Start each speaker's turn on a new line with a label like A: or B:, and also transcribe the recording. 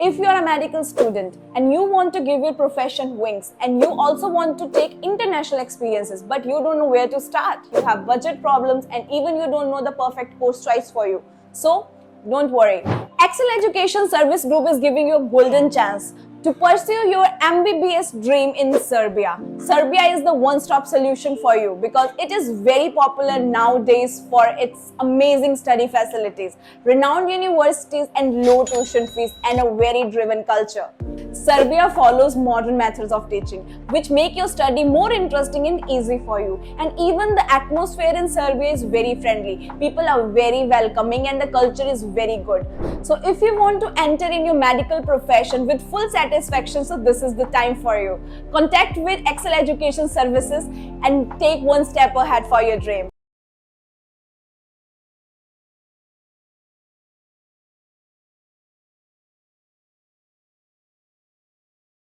A: If you are a medical student and you want to give your profession wings and you also want to take international experiences but you don't know where to start, you have budget problems and even you don't know the perfect course choice for you. So don't worry. Excel Education Service Group is giving you a golden chance to pursue your MBBS dream in Serbia. Serbia is the one-stop solution for you because it is very popular nowadays for its amazing study facilities, renowned universities and low tuition fees and a very driven culture. Serbia follows modern methods of teaching which make your study more interesting and easy for you. And even the atmosphere in Serbia is very friendly. People are very welcoming and the culture is very good. So if you want to enter in your medical profession with full satisfaction, so this is the time for you. Contact with Excel Education Services and take one step ahead for your dream.